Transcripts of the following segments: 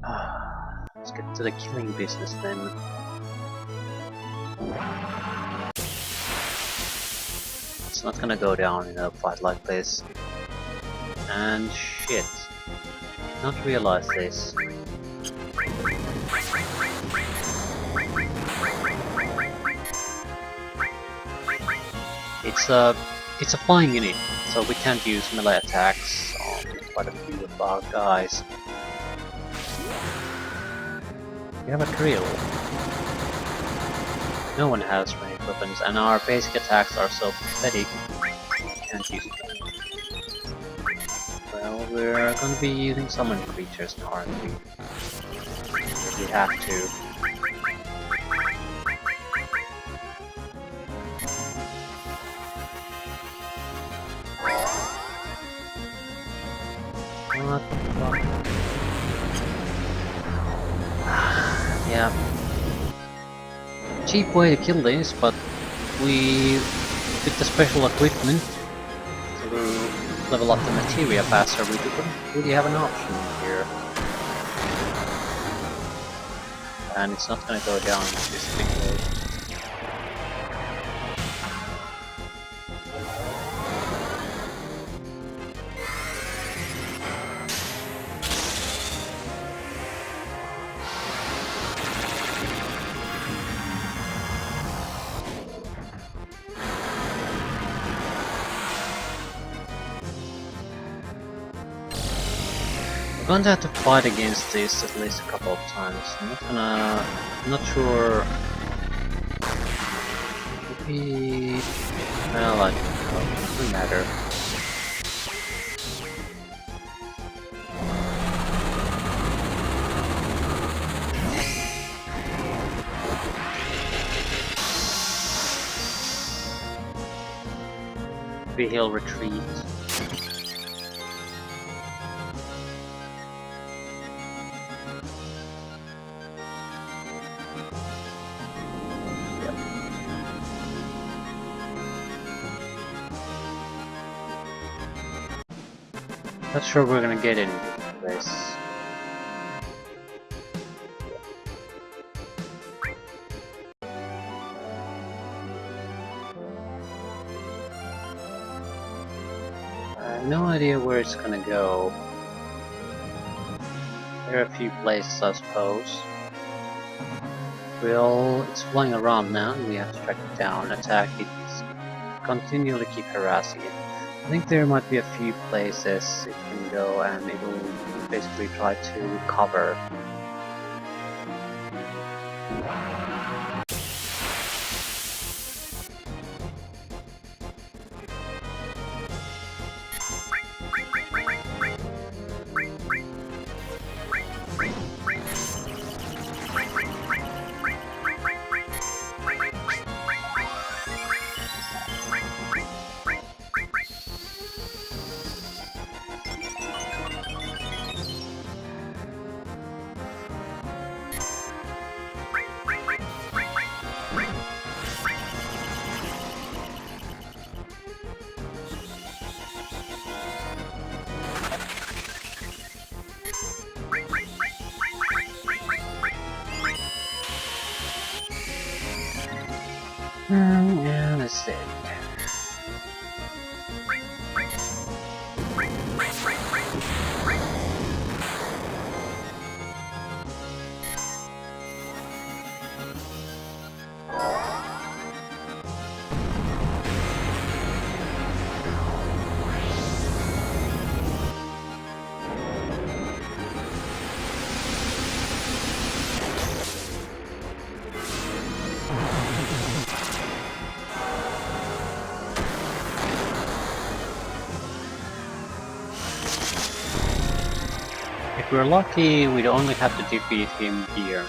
Let's get to the killing business then. It's not gonna go down in a fight like this. And shit. Not realize this. It's a flying unit, so we can't use melee attacks on quite a few of our guys. We have a drill. No one has ranged weapons, and our basic attacks are so pathetic. We can't use them. Well, we're gonna be using summon creatures now, aren't we? We have to. What the fuck? Yeah. Cheap way to kill this, but we, with the special equipment to level up the materia faster, we don't really have an option here. And it's not gonna go down this quickly. I'm going to have to fight against this at least a couple of times. I'm not sure. Maybe. Well, I don't know. It doesn't matter. Maybe he'll retreat. Not sure we're gonna get into this. I have no idea where it's gonna go. There are a few places, I suppose. Well, it's flying around now, and we have to track it down, attack it, continually keep harassing it. I think there might be a few places it can go, and it will basically try to cover. Yeah, that's it. If we're lucky, we'd only have to defeat him here.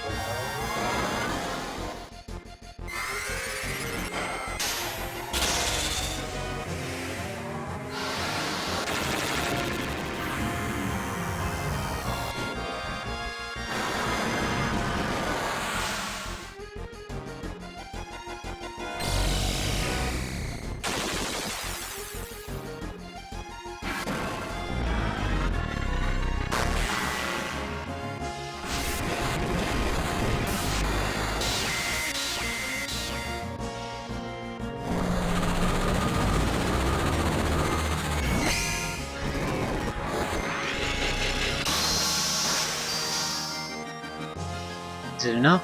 Is it enough?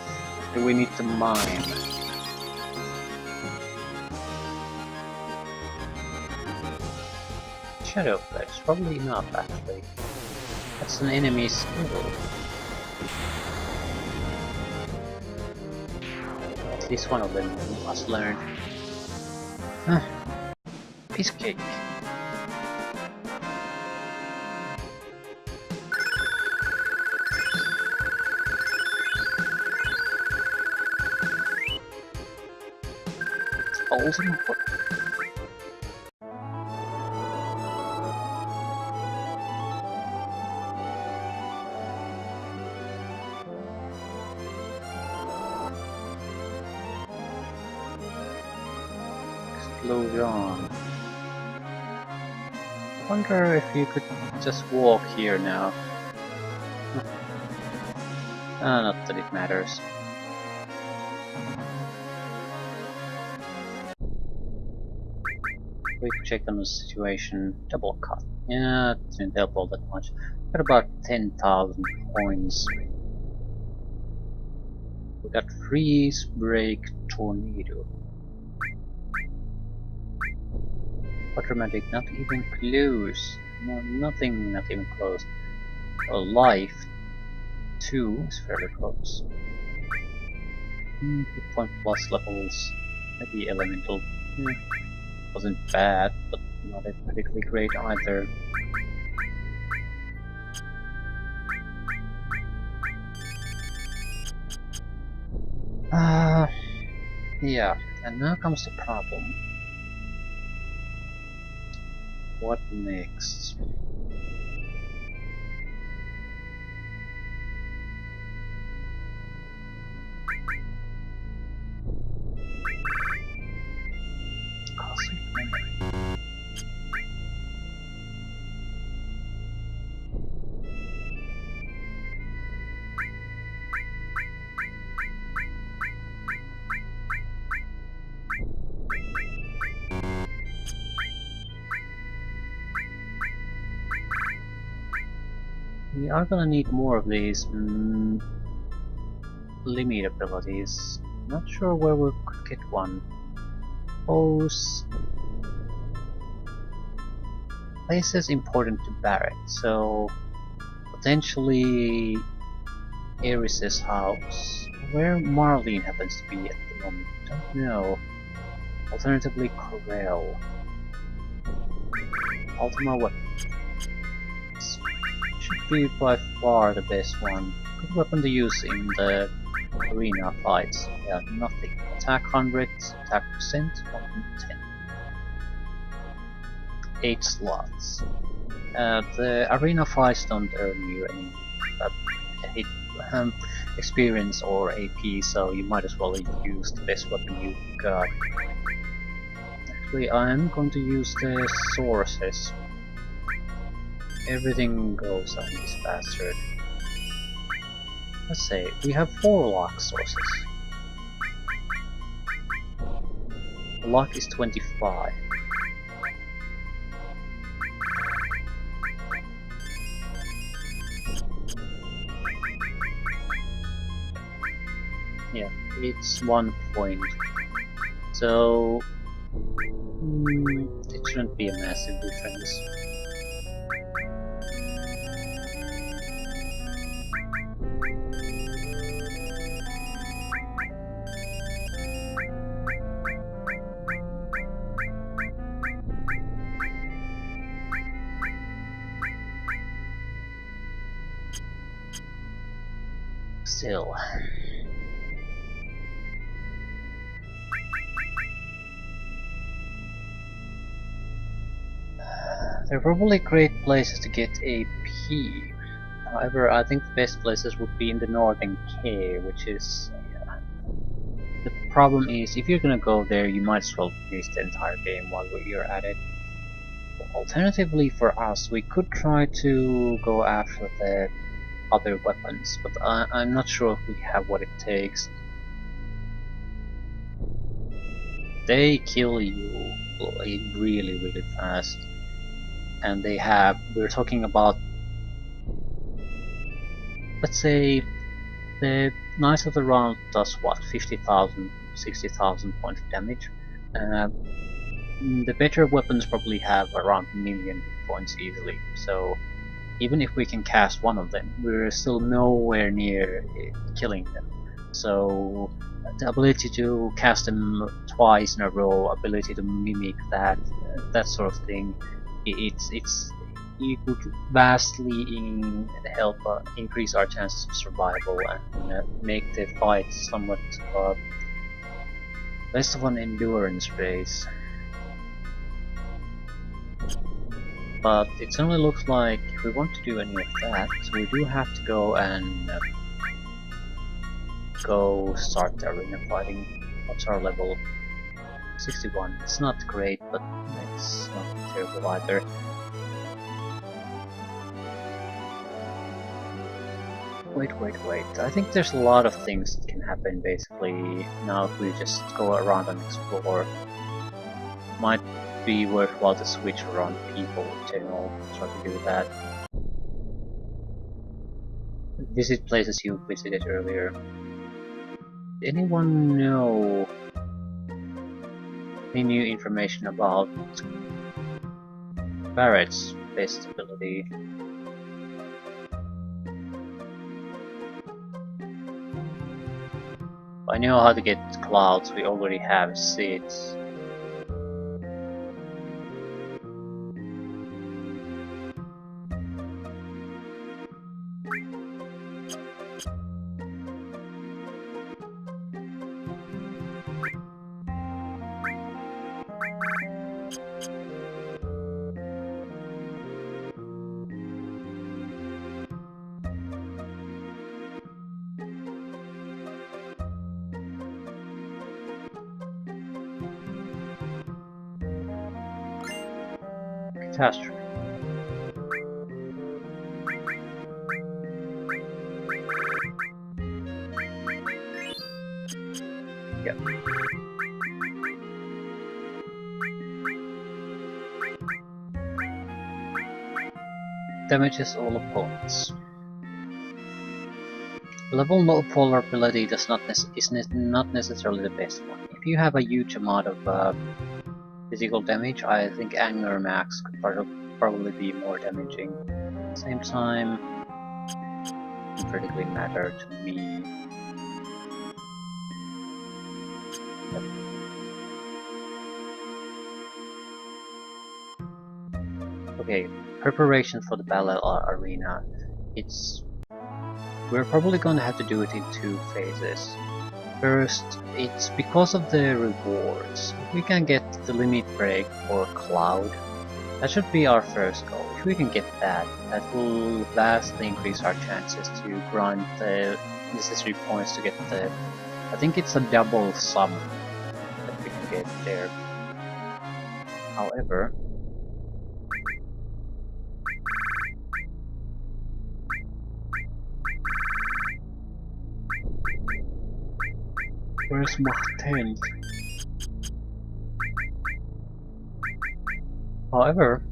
Do we need to mine? Shadow Flex, probably enough actually. That's an enemy skill. At least one of them must learn. Huh. Piece cake. Ultimate weapon. Explosion. I wonder if you could just walk here now. Not that it matters. Quick check on the situation. Double cut. Yeah, it didn't help all that much. Got about 10,000 points. We got freeze, break, tornado. Automatic, not even close. No, nothing, not even close. A life, 2 is fairly close. 2.+ levels. Maybe elemental. Wasn't bad, but not particularly great either. Yeah, and now comes the problem. What next? Cosmic memory. We are gonna need more of these limit abilities. Not sure where we could get one. Pose. Places important to Barrett, so potentially Ares' house. Where Marlene happens to be at the moment, don't know. Alternatively, Corel. Ultima weapon. Should be by far the best one. Good weapon to use in the arena fights. Yeah, nothing. Attack 100, attack percent 110. 8 slots. The arena fights don't earn you any hit, experience or AP, so you might as well use the best weapon you got. Actually, I'm going to use the sources. Everything goes on this bastard. Let's say we have 4 lock sources. The lock is 25. Yeah, it's 1 point. So it shouldn't be a massive difference. Still. They're probably great places to get AP. However, I think the best places would be in the Northern K, which is... The problem is, if you're gonna go there, you might as well finish the entire game while you're at it. Alternatively for us, we could try to go after the other weapons, but I'm not sure if we have what it takes. They kill you really, really fast. And they have, we're talking about, let's say, the Knights of the Round does what, 50,000, 60,000 points of damage. Uh, the better weapons probably have around a million hit points easily, so even if we can cast one of them, we're still nowhere near killing them. So the ability to cast them twice in a row, ability to mimic that sort of thing, it would vastly help increase our chances of survival and make the fight somewhat less of an endurance race. But it certainly looks like if we want to do any of that, so we do have to go and go start the arena fighting. What's our level? 61. It's not great, but it's not terrible either. Wait. I think there's a lot of things that can happen basically now if we just go around and explore. Might be worthwhile to switch around people in general, try to do that. Visit places you visited earlier. Did anyone know any new information about Barrett's best ability? I know how to get clouds, we already have seeds. Catastrophe. Yep. Damages all opponents. Level no polar ability is not necessarily the best one. If you have a huge amount of physical damage, I think Anger Max could probably be more damaging. At the same time, it doesn't particularly matter to me. Yep. Okay, preparation for the battle arena. We're probably gonna have to do it in 2 phases. First, it's because of the rewards. If we can get the limit break or Cloud, that should be our first goal. If we can get that, that will vastly increase our chances to grind the necessary points to get the... I think it's a double summon that we can get there. However... Where's my tent? However,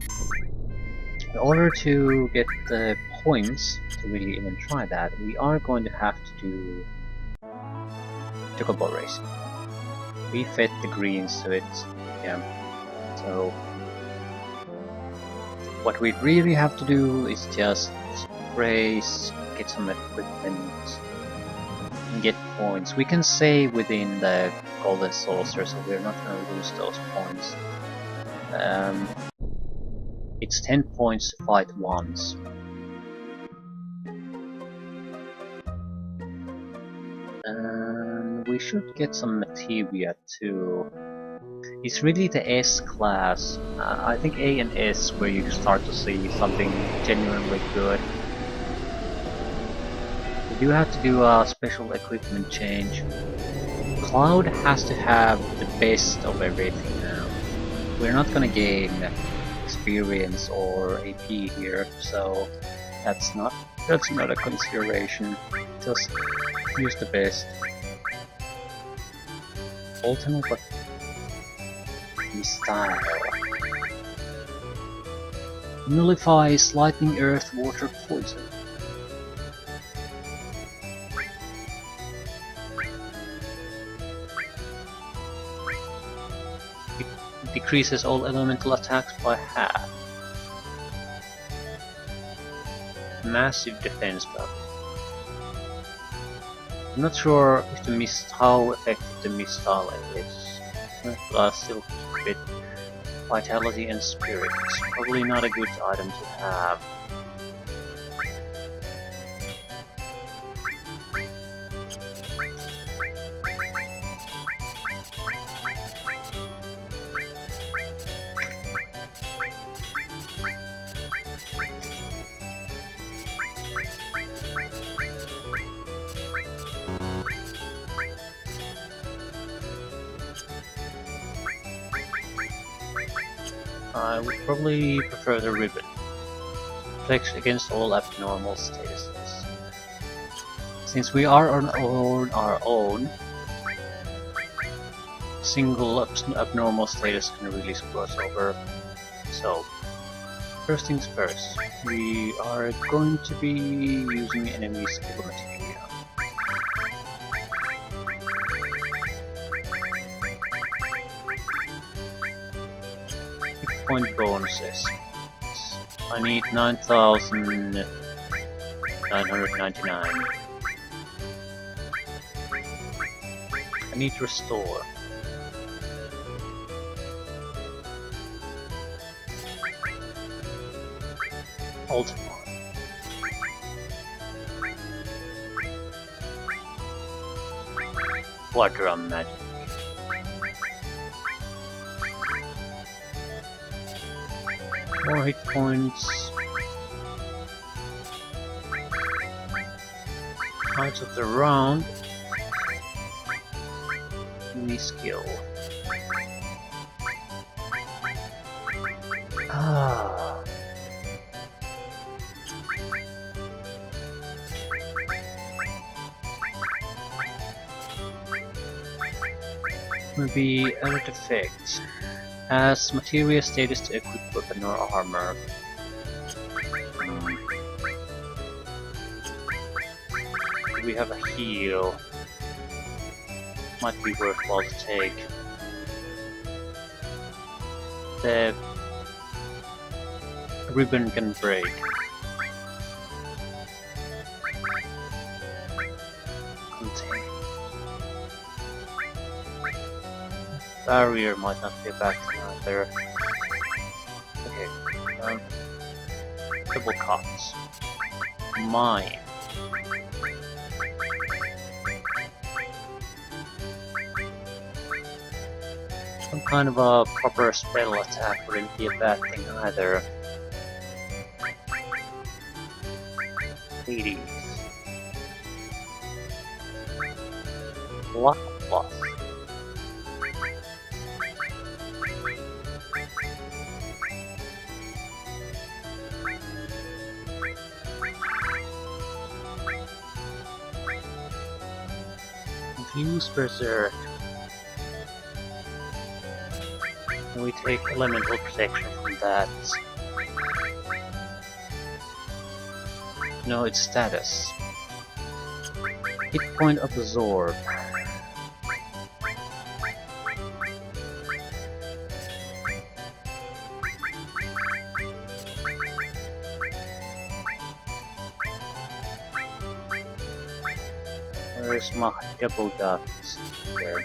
in order to get the points to really even try that, we are going to have to do chocobo racing. We fed the greens to it, yeah. So what we really have to do is just race, get some equipment, and get points. We can stay within the golden saucer, so we're not going to lose those points. It's 10 points to fight once. And we should get some materia too. It's really the S class. I think A and S where you start to see something genuinely good. We do have to do a special equipment change. Cloud has to have the best of everything now. We're not gonna gain experience or AP here, so that's not a consideration. Just use the best. Ultimate, but in style. Nullifies lightning, earth, water, poison. decreases all elemental attacks by half. Massive defense buff. I'm not sure if how effective the mistile is, but I'll still keep it. Vitality and spirit. Probably not a good item to have. I would probably prefer the ribbon. Protects against all abnormal statuses. Since we are on our own, single abnormal status can really screw us over. So, first things first, we are going to be using enemy skill material. Point bonuses. I need 9,999. I need restore. Ultima. Quadra magic. More hit points. Out of the round. Any skill. Ah. Maybe alert effect. As materia status to equip weapon or armor. We have a heal. Might be worthwhile to take. The ribbon can break. Contain. Barrier might not be a bad thing either. Okay, double cuts. Mine. Some kind of a proper spell attack wouldn't be a bad thing either. Hades. Luck plus. Use Berserk. And we take elemental protection from that. No, it's status. Hit point absorb. Where's my double dots? There.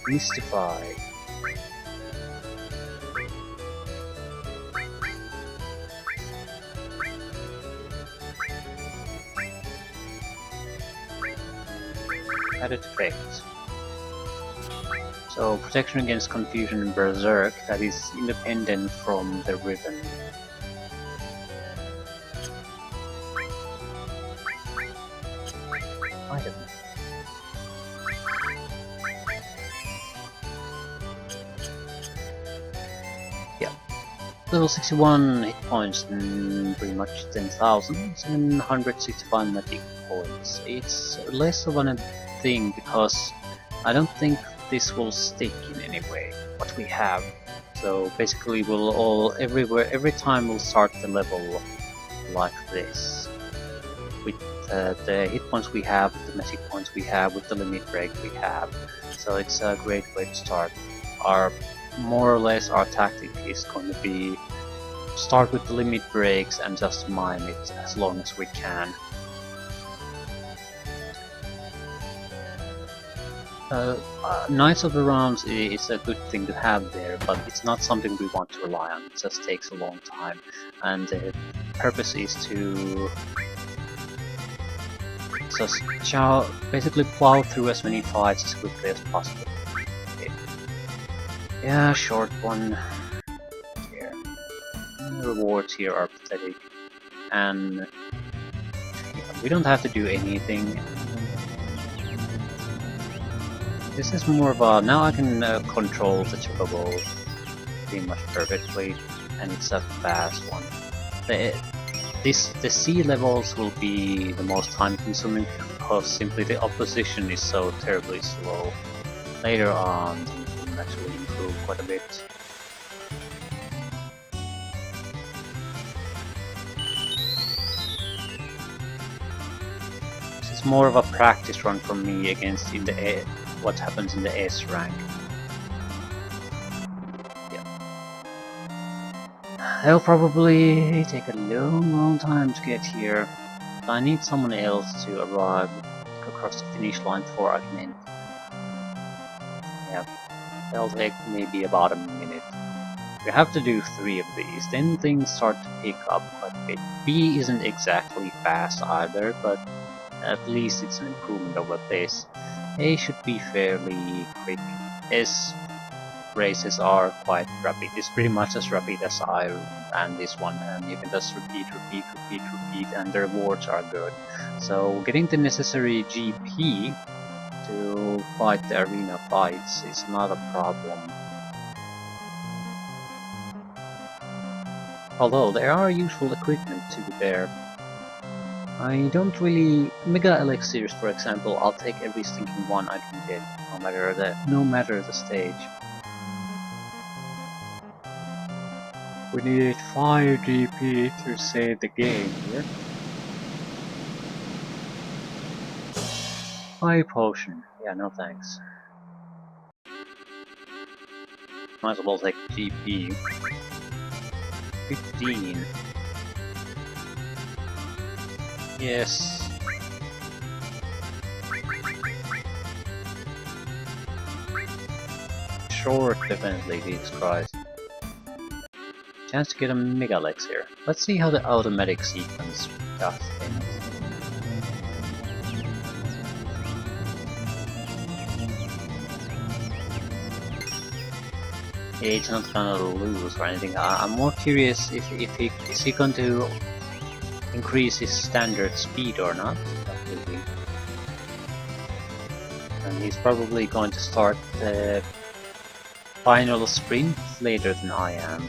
Mystify. Added effect. So protection against confusion and berserk, that is independent from the ribbon. Item. Yeah. Level 61 hit points and pretty much 10,000, 765 magic points. It's less of a thing because I don't think this will stick in any way, what we have. So basically we'll every time we'll start the level like this. With the hit points we have, with the magic points we have, with the limit break we have. So it's a great way to start our more or less our tactic is going to be start with the limit breaks and just mime it as long as we can. Knights of the Rounds is a good thing to have there, but it's not something we want to rely on. It just takes a long time, and the purpose is to just basically plow through as many fights as quickly as possible. Okay. Yeah, short one. Here. The rewards here are pathetic, and yeah, we don't have to do anything. This is more of a... now I can control the chocobo pretty much perfectly, and it's a fast one. The sea levels will be the most time consuming because simply the opposition is so terribly slow. Later on, things will actually improve quite a bit. This is more of a practice run for me against what happens in the S rank. Yeah. It'll probably take a long time to get here. But I need someone else to arrive across the finish line before I can end. Yeah, that'll take maybe about a minute. We have to do 3 of these, then things start to pick up quite a bit. B isn't exactly fast either, but at least it's an improvement over this. A should be fairly quick. S races are quite rapid. It's pretty much as rapid as I ran this one, and you can just repeat, and the rewards are good. So getting the necessary GP to fight the arena fights is not a problem. Although there are useful equipment to be there. I don't really... Mega Elixirs, for example, I'll take every stinking one I can get, no matter the stage. We need 5 GP to save the game here. 5 potion. Yeah, no thanks. Might as well take GP. 15. Yes. Short, definitely, Jesus Christ. Chance to get a Mega Elixir. Let's see how the automatic sequence does things. Yeah, it's not gonna lose or anything. I'm more curious if is he going to increase his standard speed or not. And he's probably going to start the final sprint later than I am.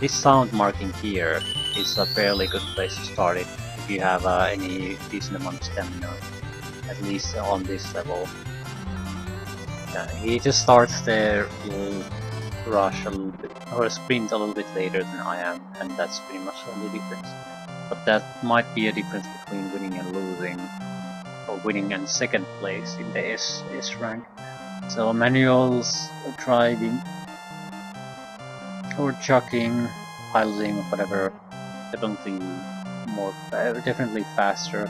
This sound marking here is a fairly good place to start it if you have any decent amount of stamina, at least on this level. He just starts the rush a little bit, or sprint a little bit later than I am, and that's pretty much the only difference. But that might be a difference between winning and losing, or winning and second place in the S rank. So manuals, driving, or chucking, piloting, or whatever, definitely faster.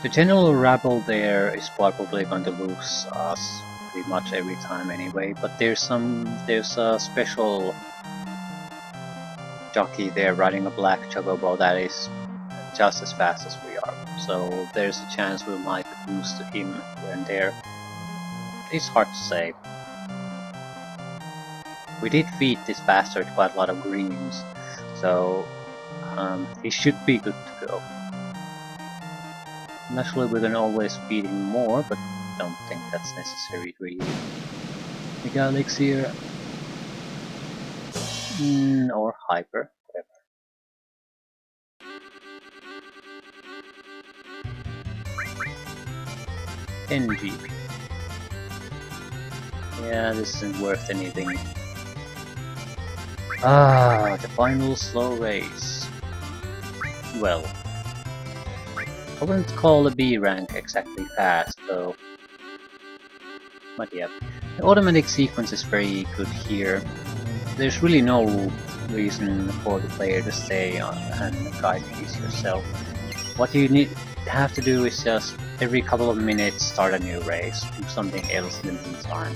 The general rabble there is probably going to lose us pretty much every time anyway, but there's a special jockey there riding a black chocobo that is just as fast as we are, so there's a chance we might lose to him here and there. It's hard to say. We did feed this bastard quite a lot of greens, so he should be good to go. Naturally, we can always feed him more, but don't think that's necessary really. Mega Elixir or Hyper, whatever. NGP. Yeah, this isn't worth anything. The final slow race. Well, I wouldn't call the B rank exactly fast though. But yeah, the automatic sequence is very good here. There's really no reason for the player to stay on and guide these yourself. What you have to do is just every couple of minutes start a new race, do something else in the meantime.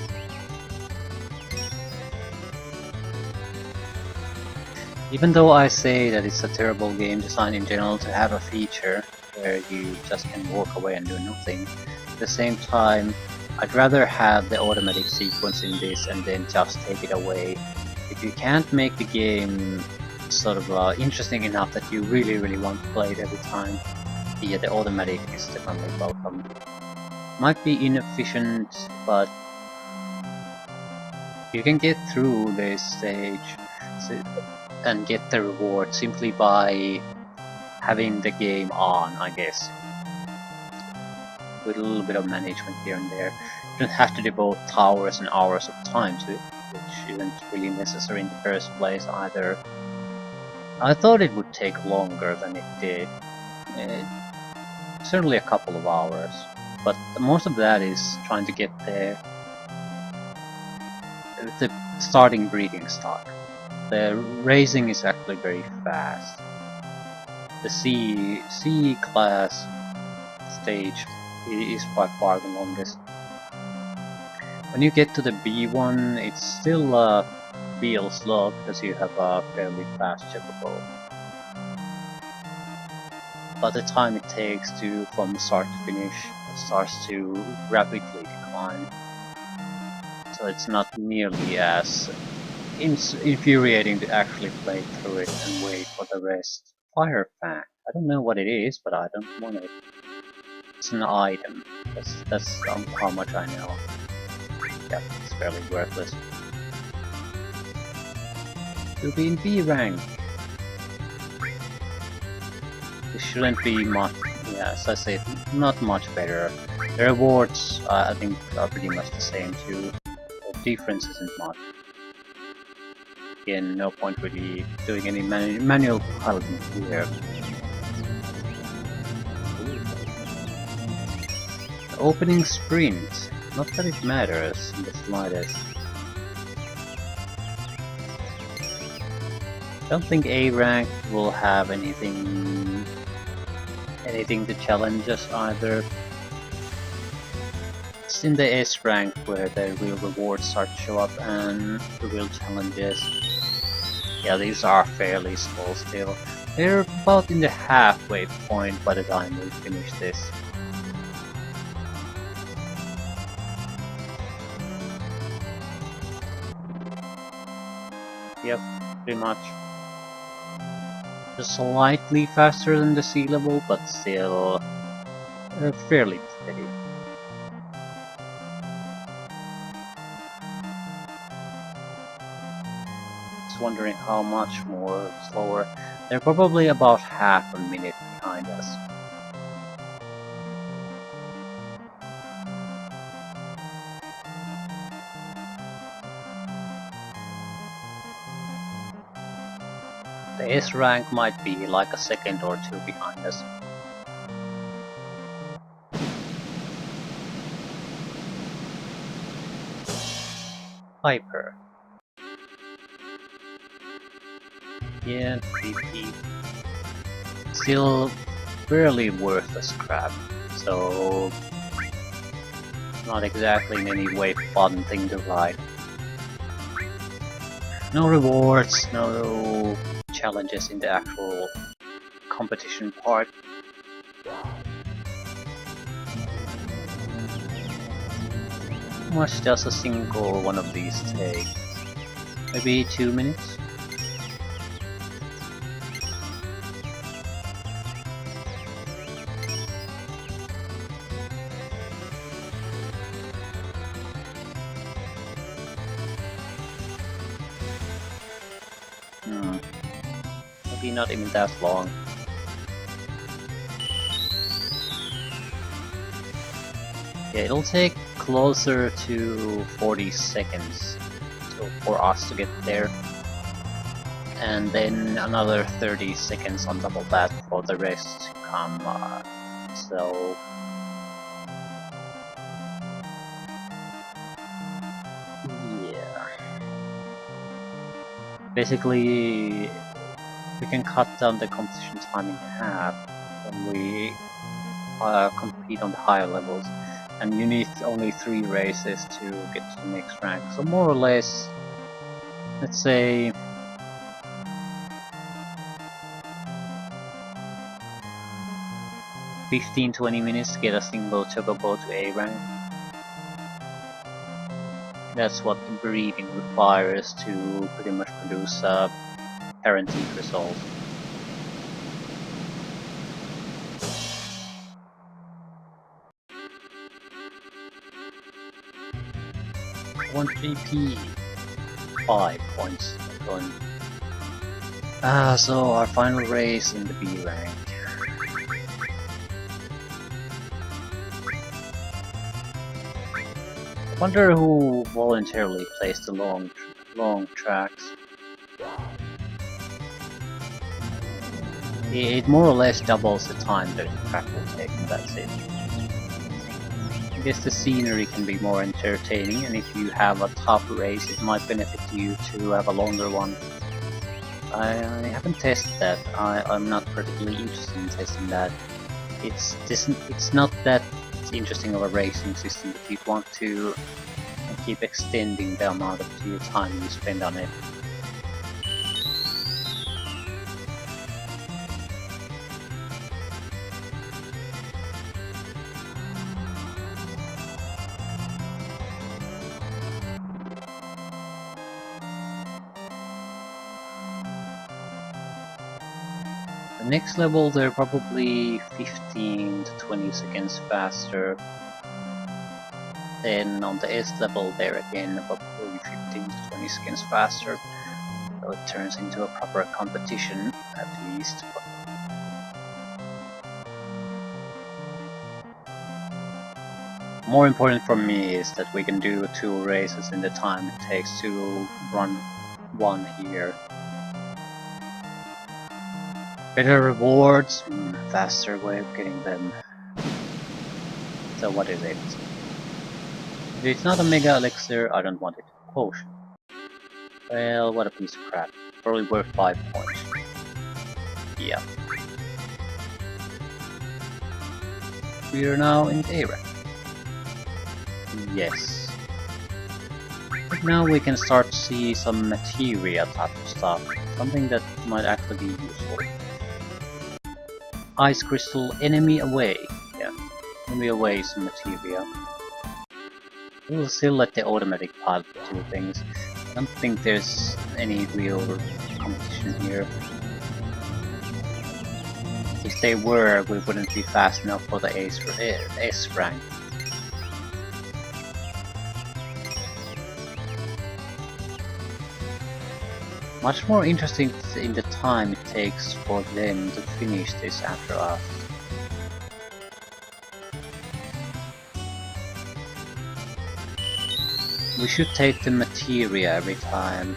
Even though I say that it's a terrible game design in general to have a feature where you just can walk away and do nothing, at the same time I'd rather have the automatic sequence in this and then just take it away. If you can't make the game sort of interesting enough that you really want to play it every time, yeah, the automatic is definitely welcome. Might be inefficient, but you can get through this stage and get the reward simply by having the game on, I guess. With a little bit of management here and there. You don't have to devote hours and hours of time to it, which isn't really necessary in the first place either. I thought it would take longer than it did. Certainly a couple of hours, but most of that is trying to get the starting breeding stock. The raising is actually very fast. The C class stage is by far the longest. When you get to the B one, it still feels slow because you have a fairly fast chocobo. By the time it takes to from start to finish, it starts to rapidly decline. So it's not nearly as infuriating to actually play through it and wait for the rest. Fire fan. I don't know what it is, but I don't want it. It's an item. That's how much I know. Yeah, it's fairly worthless. To be in B rank. This shouldn't be much. Yeah, as I said, not much better. The rewards, I think, are pretty much the same too. The difference isn't much. Again, no point really doing any manual piloting here. The opening sprint. Not that it matters in the slightest. Don't think A rank will have anything to challenge us either. It's in the S rank where the real rewards start to show up and the real challenges. Yeah, these are fairly small still. They're about in the halfway point by the time we finish this. Yep, pretty much. Just slightly faster than the sea level, but still fairly steady. Just wondering how much more slower. They're probably about half a minute behind us. The S rank might be like a second or two behind us. Hyper. Yeah, PP. Still fairly worthless crap, so not exactly in any way fun thing to ride. No rewards, no challenges in the actual competition part. How much does a single one of these take? Maybe 2 minutes? Maybe not even that long. Yeah, it'll take closer to 40 seconds for us to get there. And then another 30 seconds on top of that for the rest to come So yeah, basically we can cut down the competition time in half when we compete on the higher levels, and you need only 3 races to get to the next rank. So more or less, let's say 15-20 minutes to get a single chocobo to A rank. That's what the breeding requires to pretty much produce a guaranteed result. One GP, 5 points. Going. So our final race in the B rank. I wonder who voluntarily plays the long tracks. It more or less doubles the time that the track will take, and that's it. I guess the scenery can be more entertaining, and if you have a tough race, it might benefit you to have a longer one. I haven't tested that. I'm not particularly interested in testing that. It's not that interesting of a racing system if you want to keep extending the amount of your time you spend on it. The next level they're probably 15 to 20 seconds faster. Then on the S level they're again probably 15 to 20 seconds faster. So it turns into a proper competition at least. More important for me is that we can do 2 races in the time it takes to run one here. Better rewards, faster way of getting them. So what is it? If it's not a mega elixir, I don't want it. Potion. Well, what a piece of crap. Probably worth 5 points. Yeah. We are now in A rank. Yes. But now we can start to see some materia type of stuff. Something that might actually be useful. Ice crystal, enemy away. Yeah, enemy away is some materia. We'll still let the automatic pilot do things. I don't think there's any real competition here. If they were, we wouldn't be fast enough for the S rank. Much more interesting in the time it takes for them to finish this after us. We should take the materia every time,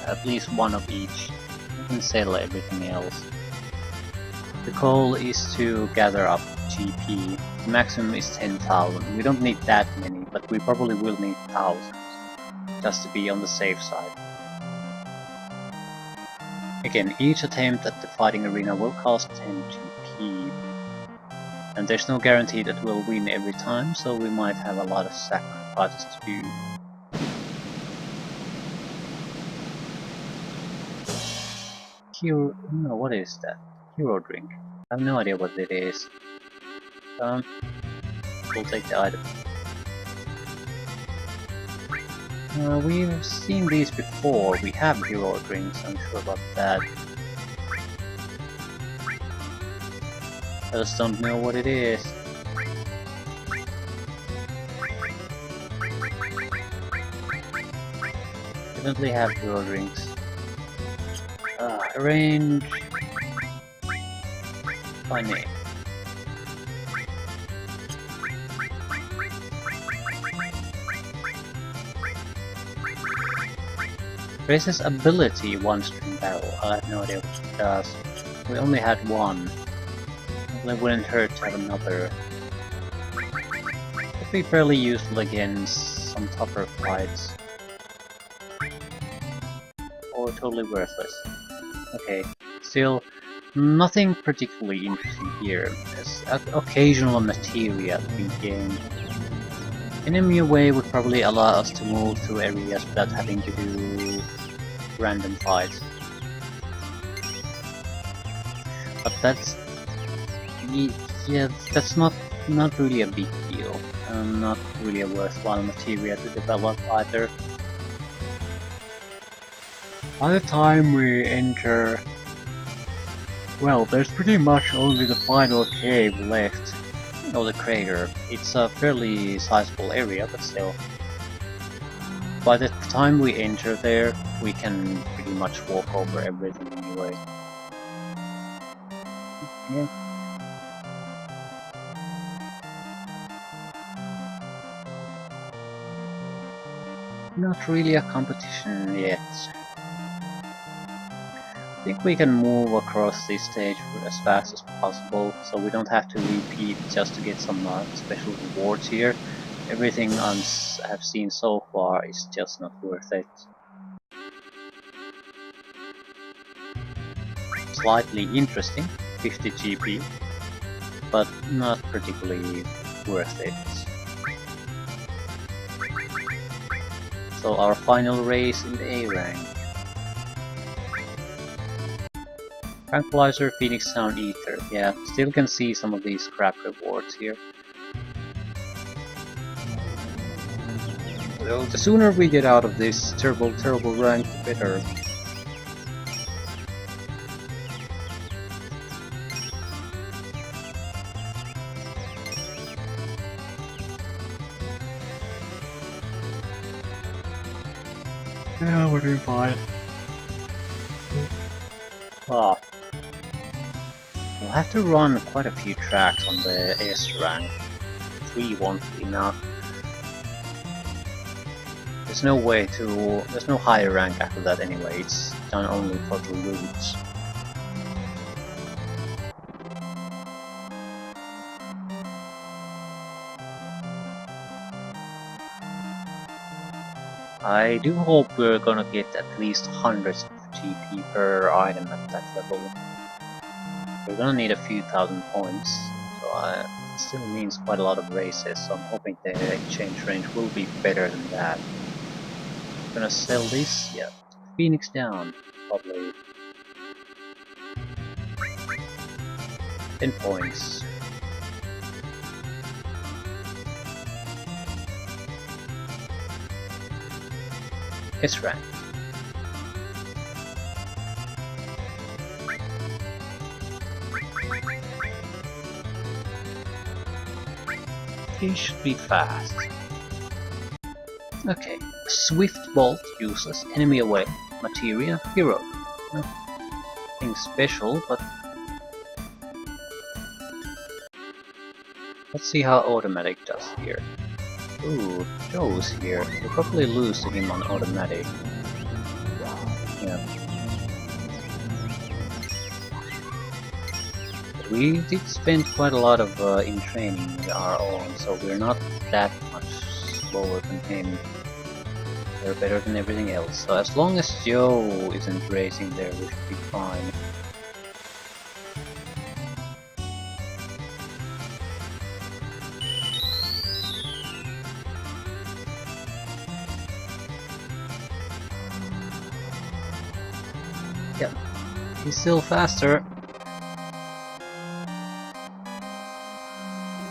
at least one of each. We can sell everything else. The goal is to gather up GP. The maximum is 10,000. We don't need that many, but we probably will need thousands, just to be on the safe side. Again, each attempt at the fighting arena will cost 10 GP, and there's no guarantee that we'll win every time, so we might have a lot of sacrifices to do. Hero... no, what is that? Hero drink. I have no idea what it is. We'll take the item. We've seen these before. We have hero drinks, I'm sure about that. I just don't know what it is. Definitely have hero drinks. Arrange by name. Raises ability 1 string barrel. I have no idea what it does. We only had one. It wouldn't hurt to have another. Could be fairly useful against some tougher fights. Or totally worthless. Okay, still nothing particularly interesting here. There's occasional materia to be gained. Enemy away would probably allow us to move through areas without having to do random fights. But that's yeah, that's not really a big deal. Not really a worthwhile materia to develop either. By the time we enter, well, there's pretty much only the final cave left. Or the crater. It's a fairly sizable area, but still. By the time we enter there, we can pretty much walk over everything anyway. Yeah. Not really a competition yet. I think we can move across this stage as fast as possible, so we don't have to repeat just to get some special rewards here. Everything I have seen so far is just not worth it. Slightly interesting, 50 GP, but not particularly worth it. So our final race in the A rank. Tranquilizer, Phoenix Sound, Ether. Yeah, still can see some of these crap rewards here. So the sooner we get out of this terrible rank, the better. Yeah, we're doing fine. Ah. We'll have to run quite a few tracks on the S rank. 3 won't be enough. There's no higher rank after that anyway, it's done only for the routes. I do hope we're gonna get at least hundreds of GP per item at that level. We're gonna need a few thousand points, so it still means quite a lot of races, so I'm hoping the exchange range will be better than that. Gonna sell this? Yeah. Phoenix down, probably. 10 points. S rank. He should be fast. Okay, Swift Bolt uses enemy away. Materia, hero. Nothing special, but let's see how automatic does here. Ooh, Joe's here. We'll probably lose to him on automatic. Yeah. We did spend quite a lot of in training with our own, so we're not that much slower than him. We're better than everything else, so as long as Joe isn't racing there, we should be fine. Yep, he's still faster.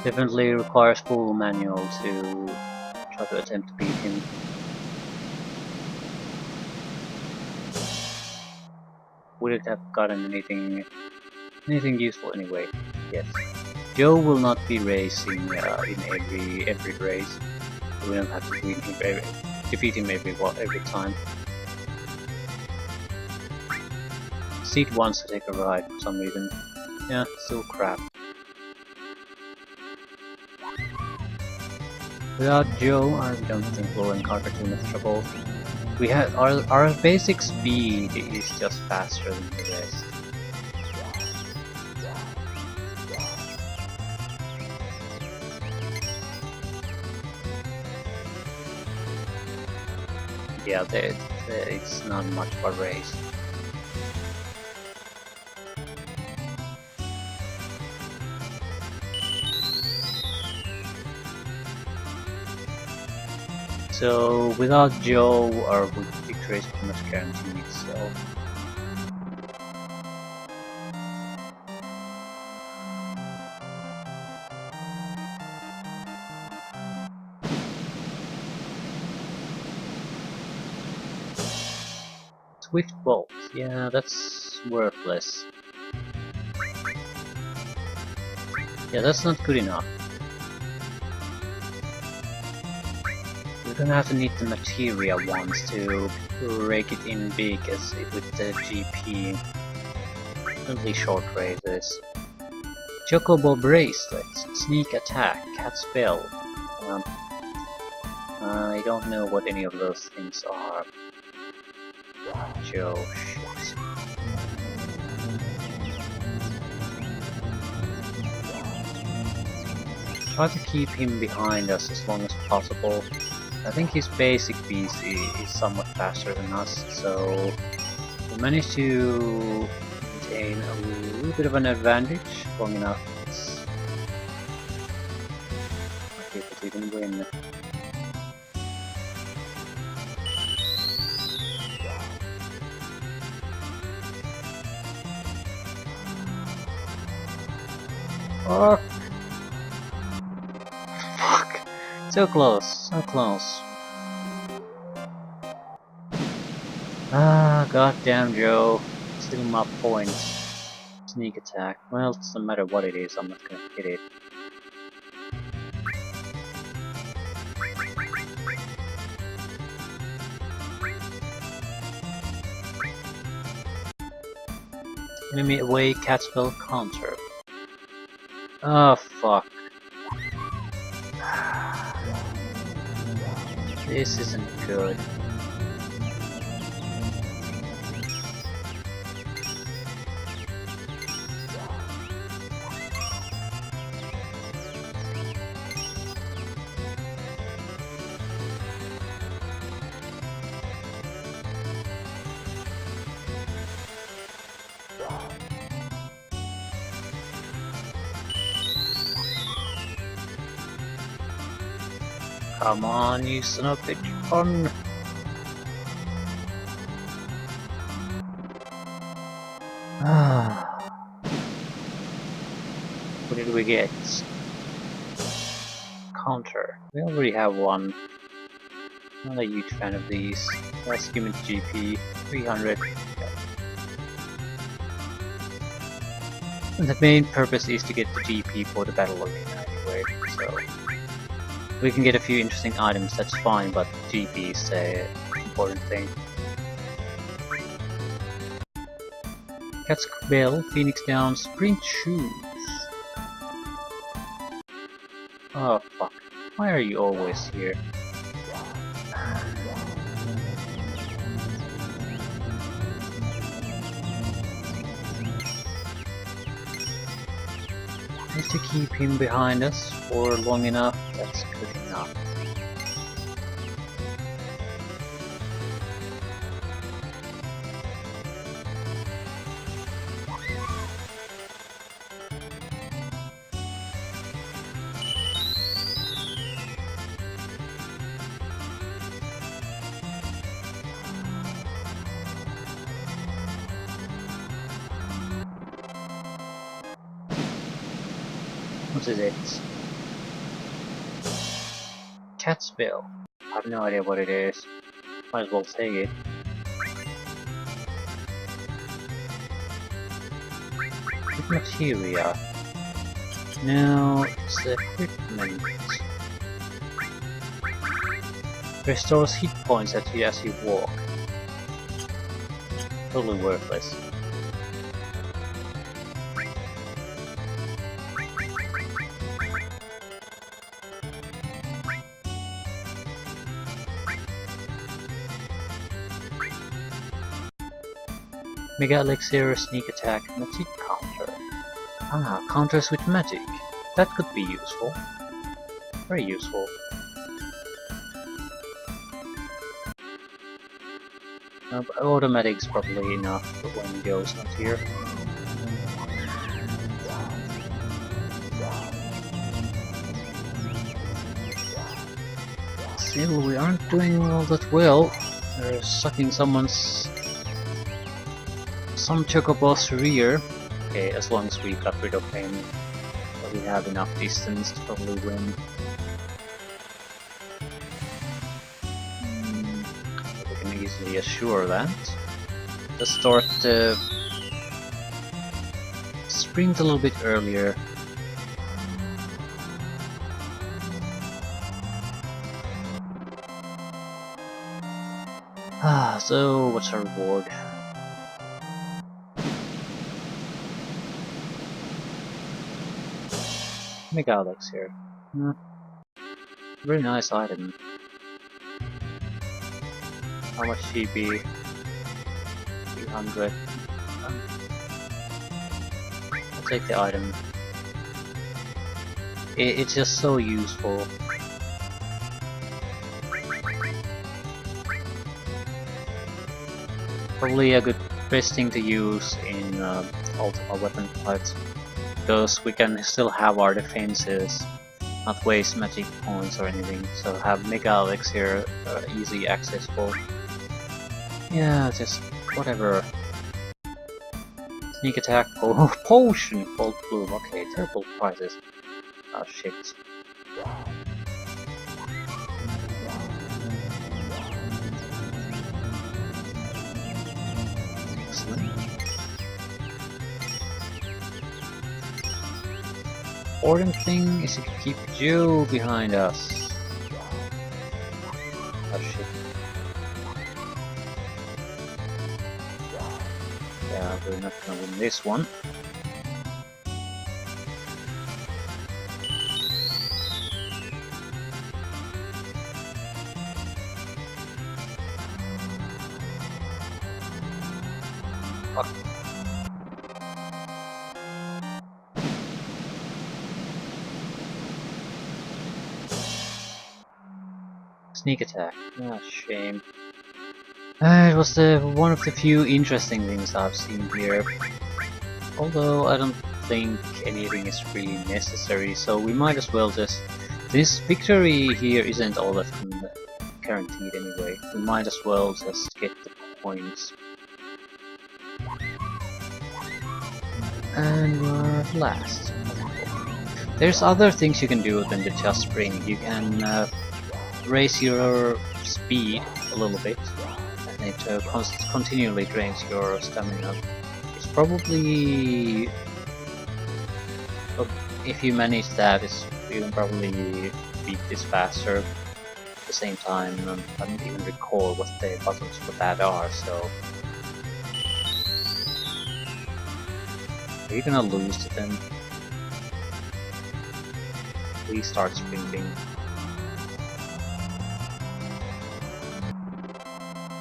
Definitely requires full manual to try to attempt to beat him. Would it have gotten anything useful anyway? Yes. Joe will not be racing in every race. We don't have to defeat him every time. Seed wants to take a ride for some reason. Yeah, still crap. Without Joe, I don't think we'll encounter too much trouble. We have our basic speed is just faster than the rest. Yeah, it's not much of a race. So without Joe, our victory is pretty much guaranteed. So Swift Bolt, yeah, that's worthless. Yeah, that's not good enough. We're gonna have to need the materia ones to rake it in big as with the GP. Definitely short races. Chocobo bracelets, sneak attack, cat spell. Um, I don't know what any of those things are. Joe, shit. Try to keep him behind us as long as possible. I think his basic BC is somewhat faster than us, so we managed to maintain a little bit of an advantage long enough. Might be able to even win. Oh, fuck! So close, so close. Ah, goddamn Joe. Still my points. Sneak attack. Well, it doesn't matter what it is, I'm not gonna hit it. Enemy away, cat spell counter. Oh fuck. This isn't good. Come on, you son of a bitch. On. What did we get? Counter. We already have one. Not a huge fan of these. Let's give it GP. 300. And the main purpose is to get the GP for the battle arena anyway, so we can get a few interesting items, that's fine, but GP is the important thing. Cat's Bell, Phoenix down, Sprint Shoes. Oh fuck, why are you always here? Just to keep him behind us for long enough, that's good enough. What is it? Cat Spell. I have no idea what it is. Might as well take it. Quick materia. No, it's equipment. Restores hit points at you as you walk. Totally worthless. Mega Elixir, Sneak Attack, Magic Counter. Ah, counters with magic. That could be useful. Very useful. But automatic's probably enough when Joe's not here. Still, we aren't doing all that well. They're sucking some chocobo's rear. Okay, as long as we got rid of him, we have enough distance to probably win. We can easily assure that. Just start the sprint a little bit earlier. So what's our reward? Mega Alex here. Very nice item. How much CP? 300. I'll take the item. It's just so useful. Probably a good best thing to use in ultimate weapon fights, because we can still have our defenses, not waste magic points or anything. So have Mega Alex here, easy accessible. Yeah, just whatever. Sneak attack, oh, potion, bolt bloom. Okay, terrible prizes. Oh shit. Excellent. Important thing is to keep Joe behind us. Oh shit. Yeah, we're not gonna win this one. Fuck. Sneak attack. Ah, shame. It was one of the few interesting things I've seen here. Although I don't think anything is really necessary, so we might as well just... This victory here isn't all that guaranteed anyway. We might as well just get the points. And we're last. There's other things you can do than the just spring. You can raise your speed a little bit, and it continually drains your stamina. It's probably... if you manage that, you can probably beat this faster. At the same time, I don't even recall what the buttons for that are, so... Are you gonna lose to them? Please start sprinting.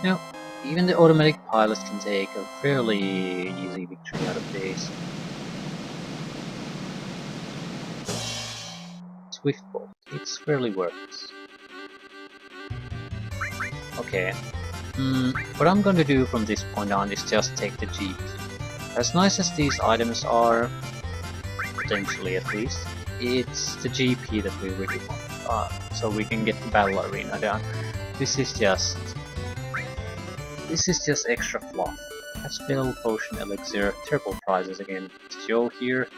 No, even the automatic pilots can take a fairly easy victory out of this. Swift Bolt, it's fairly worthless. Okay, what I'm gonna do from this point on is just take the Jeep. As nice as these items are, potentially at least, it's the GP that we really want, so we can get the battle arena down. This is just extra fluff. A spell, potion, elixir, terrible prizes again. Is Joe here?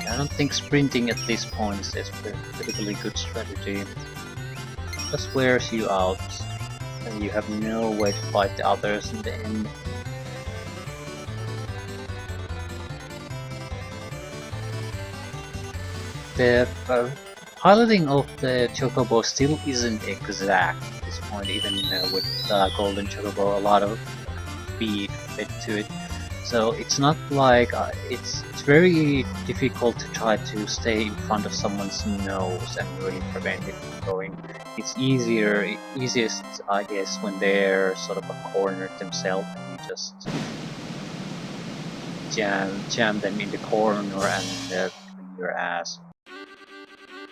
I don't think sprinting at this point is a particularly good strategy. Just wears you out, and you have no way to fight the others in the end. The piloting of the chocobo still isn't exact at this point, even with golden chocobo, a lot of speed fed to it. So it's not like it's very difficult to try to stay in front of someone's nose and really prevent it from going. It's easiest I guess when they're sort of a corner themselves and you just jam them in the corner and clean your ass.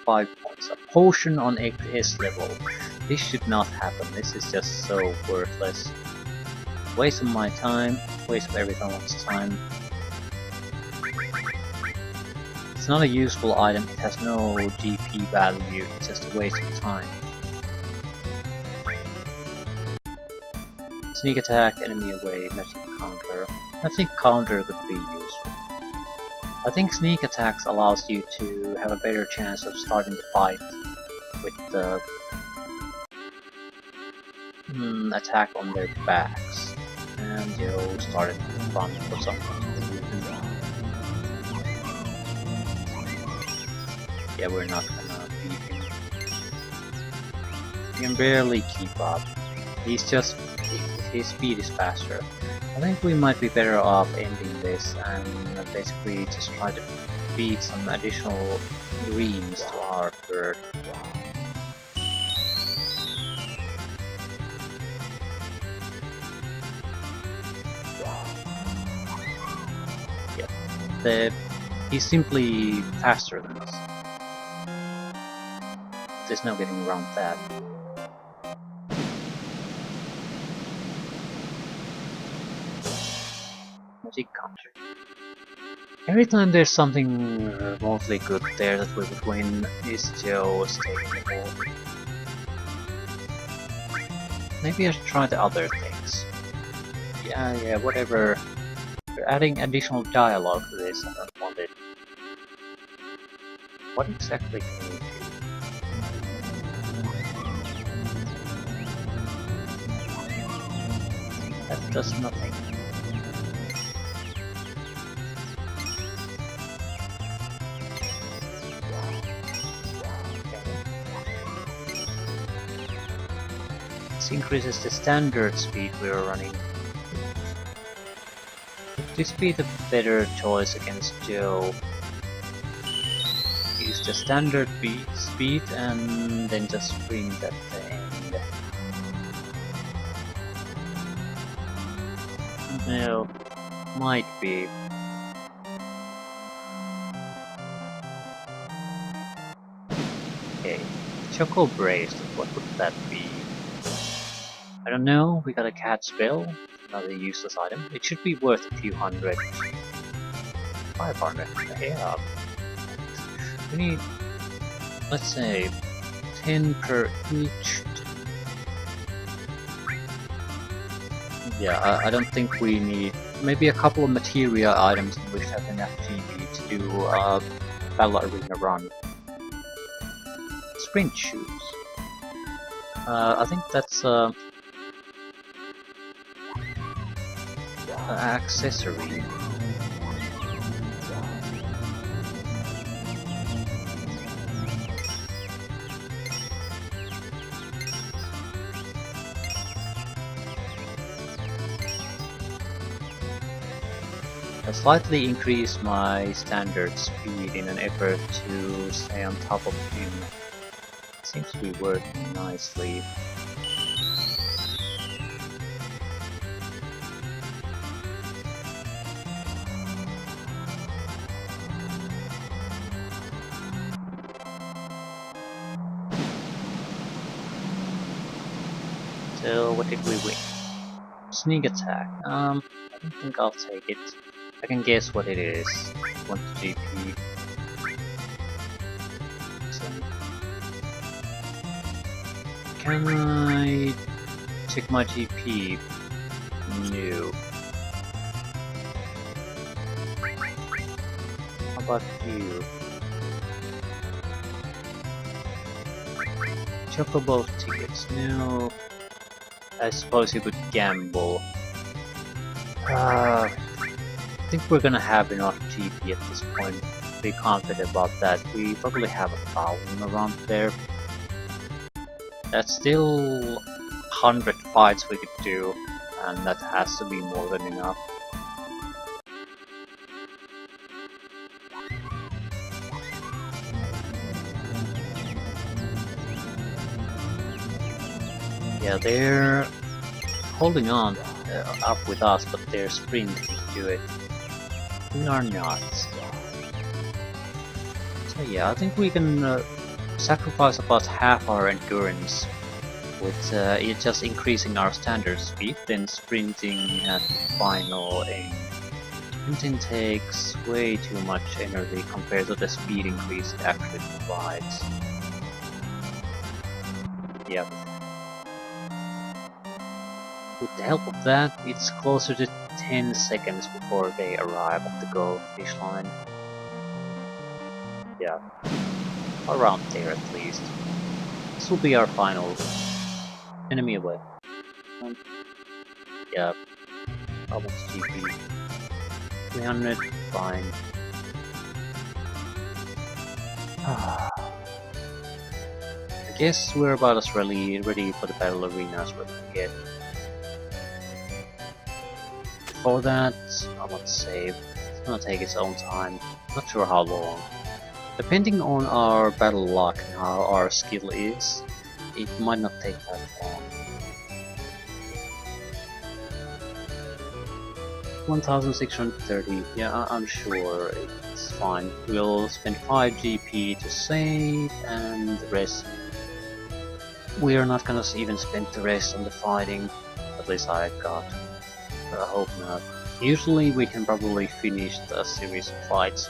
5 points. A potion on S level. This should not happen. This is just so worthless. Waste of my time. Waste of everyone's time. It's not a useful item. It has no GP value. It's just a waste of time. Sneak attack, enemy away, magic counter. I think counter could be useful. I think sneak attacks allows you to have a better chance of starting the fight with the attack on their backs. And you'll start at the front or something. Yeah, we're not gonna beat him. He can barely keep up. His speed is faster. I think we might be better off ending this and basically just try to beat some additional greens to our bird. Yeah, he's simply faster than us. There's no getting around that. Magic counter. Every time there's something remotely good there that we would win, is just taking the ball. Maybe I should try the other things. Yeah, whatever. We're adding additional dialogue to this, I don't want it. What exactly can we do? That does nothing. This increases the standard speed we are running. Would this be the better choice against Joe? Use the standard speed and then just sprint at the end. No, might be. Okay, Choco Bracelet, what would that be? I don't know, we got a cat spell, another useless item. It should be worth a few hundred. 500, yeah. We need, let's say, 10 per each. Yeah, I don't think we need, maybe a couple of materia items which have enough GB to do a Battle Arena run. Sprint shoes. I think that's an accessory. I slightly increased my standard speed in an effort to stay on top of him. Seems to be working nicely. So what did we win? Sneak attack. I don't think I'll take it. I can guess what it is. 20 GP. So, can I check my GP? No. How about you? Chocobo tickets. No. I suppose you could gamble. I think we're gonna have enough GP at this point. Be confident about that. We probably have 1,000 around there. That's still 100 fights we could do, and that has to be more than enough. Yeah, they're holding on up with us, but they're sprinting to do it. We are not. So yeah, I think we can sacrifice about half our endurance with it just increasing our standard speed, then sprinting at the final aim. Sprinting takes way too much energy compared to the speed increase it actually provides. Yep. With the help of that, it's closer to 10 seconds before they arrive at the goal finish line. Yeah, around there at least. This will be our final enemy away. Yeah, how much GP? 300, fine. I guess we're about as ready for the battle arena as we can get. For that, I want to save. It's gonna take its own time. Not sure how long. Depending on our battle luck and how our skill is, it might not take that long. 1630, yeah, I'm sure it's fine. We'll spend 5 GP to save, and the rest... We are not gonna even spend the rest on the fighting, at least I got. But I hope not. Usually we can probably finish the series of fights,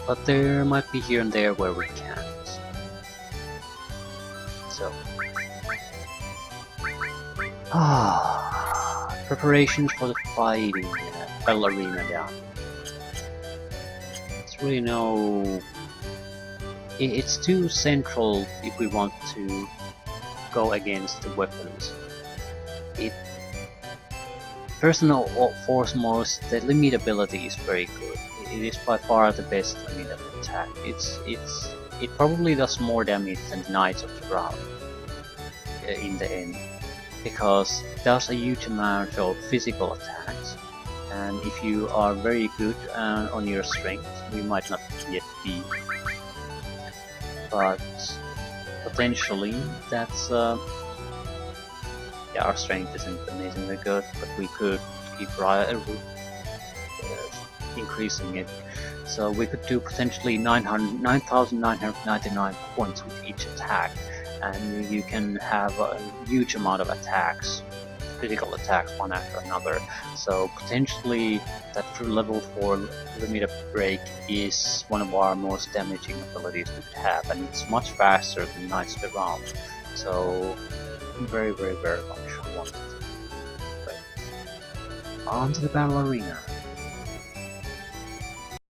but there might be here and there where we can't. So... preparations for the fighting battle arena down. It's really no... It's too central if we want to go against the weapons. Personal force most, the limit ability is very good. It is by far the best limit of attack. It probably does more damage than the Knights of the Round in the end, because it does a huge amount of physical attacks, and if you are very good on your strength, you might not yet be, but potentially that's yeah, our strength isn't amazingly good, but we could keep increasing it. So we could do potentially 9,999 points with each attack, and you can have a huge amount of attacks, critical attacks one after another. So potentially that level 4 limit break is one of our most damaging abilities we could have, and it's much faster than Knights of the Round. So very much want it. But on to the battle arena.